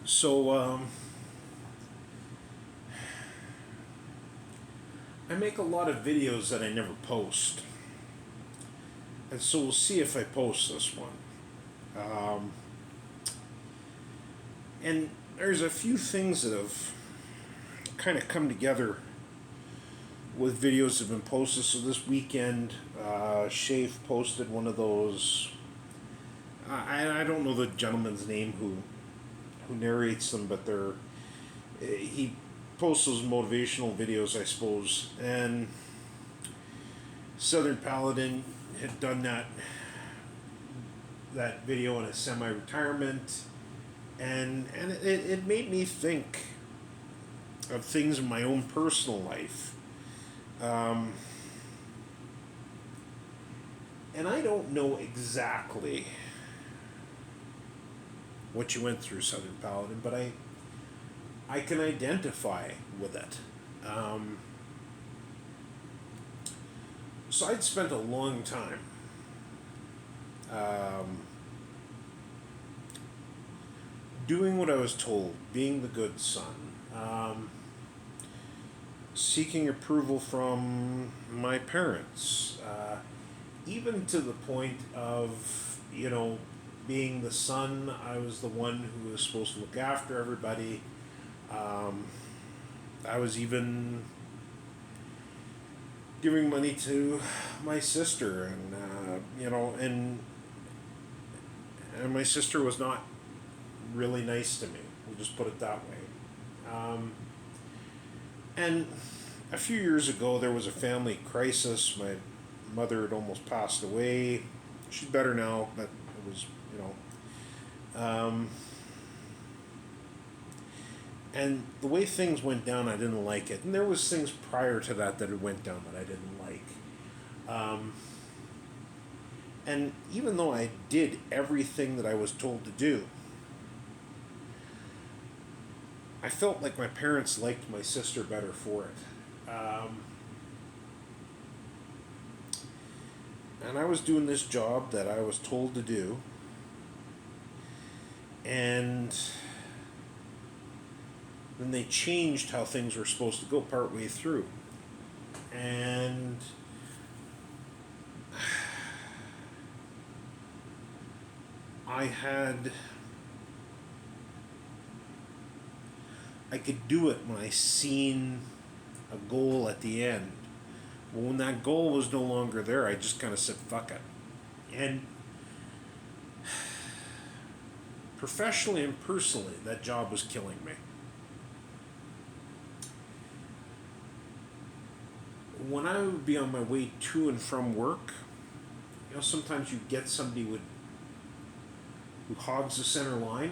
So, I make a lot of videos that I never post. And so we'll see if I post this one. Um, and there's a few things that have kind of come together with videos that have been posted. So this weekend, Scheaf posted one of those. I don't know the gentleman's name who narrates them, but he posts those motivational videos, I suppose. And Southern Paladin had done that video in a semi-retirement, and it made me think of things in my own personal life. Um, and I don't know exactly what you went through, Southern Paladin, but I can identify with it. So I'd spent a long time um, doing what I was told, being the good son, seeking approval from my parents, even to the point of, being the son. I was the one who was supposed to look after everybody. Um, I was even giving money to my sister, and my sister was not really nice to me. We'll just put it that way. And a few years ago, there was a family crisis. My mother had almost passed away. She's better now, but it was, Um, and the way things went down, I didn't like it. And there was things prior to that it went down that I didn't like. And even though I did everything that I was told to do, I felt like my parents liked my sister better for it. And I was doing this job that I was told to do. And then they changed how things were supposed to go partway through. And I could do it when I seen a goal at the end. Well, when that goal was no longer there, I just kind of said, fuck it. And professionally and personally, that job was killing me. When I would be on my way to and from work, sometimes you get somebody who hogs the center line.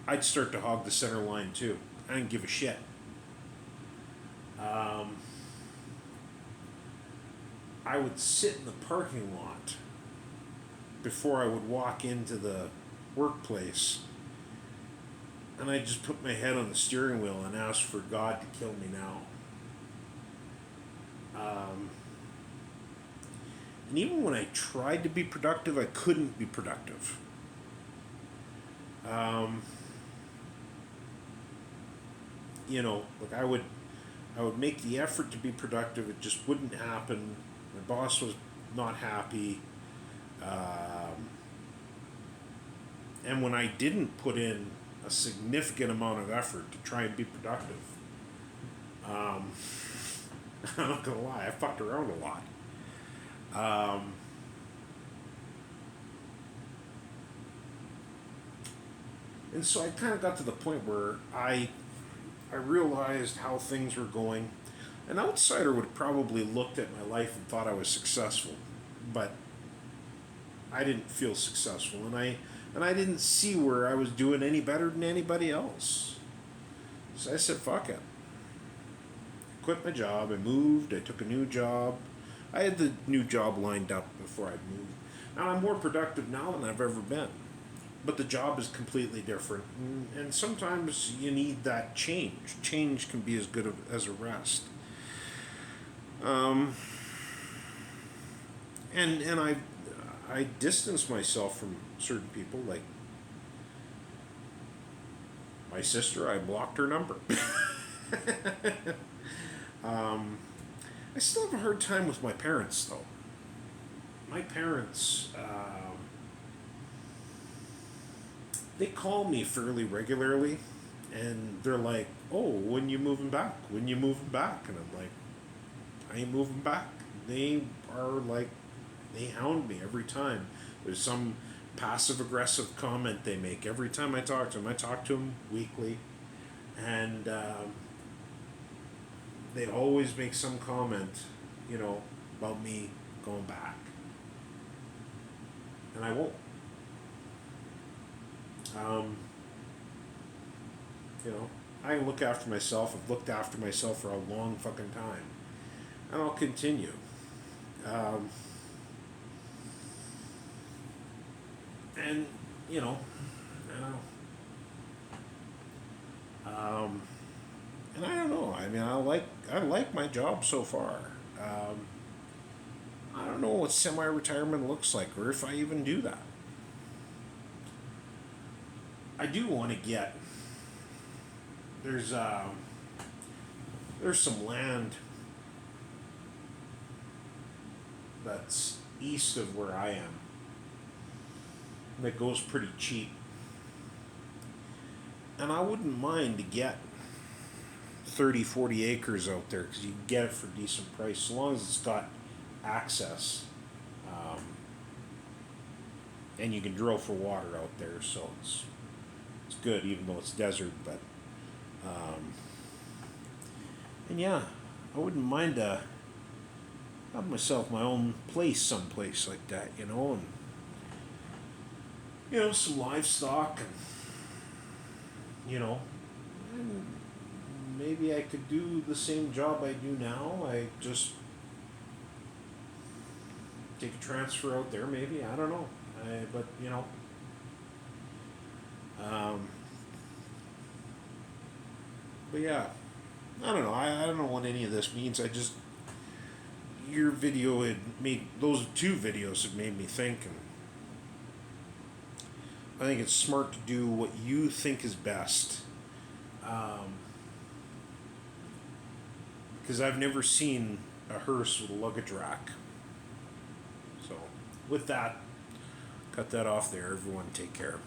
I'd start to hog the center line too. I didn't give a shit. I would sit in the parking lot before I would walk into the workplace, and I'd just put my head on the steering wheel and ask for God to kill me now. And even when I tried to be productive, I couldn't be productive. Like I would make the effort to be productive. It just wouldn't happen. My boss was not happy. And when I didn't put in a significant amount of effort to try and be productive, I'm not gonna lie, I fucked around a lot. And so I kind of got to the point where I realized how things were going. An outsider would have probably looked at my life and thought I was successful, but I didn't feel successful, and I didn't see where I was doing any better than anybody else. So I said, "Fuck it." I quit my job. I moved. I took a new job. I had the new job lined up before I moved. Now I'm more productive now than I've ever been, but the job is completely different, and sometimes you need that change. Change can be as good as a rest. Um, and I distance myself from certain people. Like My sister, I blocked her number. I still have a hard time with my parents, though. My parents, they call me fairly regularly, and they're like, "Oh, when you moving back? When you moving back?" And I'm like, "I ain't moving back." They are like, they hound me every time. There's some passive aggressive comment they make every time I talk to them. I talk to them weekly, and they always make some comment, you know, about me going back, and I won't. Um, you know, I look after myself. I've looked after myself for a long fucking time, and I'll continue. Um, and you know, um, and I don't know. I mean, I like my job so far. Um, I don't know what semi-retirement looks like, or if I even do that. I do want to get there's there's some land that's east of where I am that goes pretty cheap, and I wouldn't mind to get 30, 40 acres out there because you can get it for a decent price so long as it's got access, um, and you can drill for water out there, so it's good even though it's desert. But um, and yeah, I wouldn't mind have myself my own place someplace like that, and some livestock, and and maybe I could do the same job I do now. I just take a transfer out there, maybe. I don't know. But um, but yeah, I don't know. I don't know what any of this means. I just your video had made those two videos had made me think, and I think it's smart to do what you think is best. Because I've never seen a hearse with a luggage rack. So, with that, cut that off there. Everyone, take care.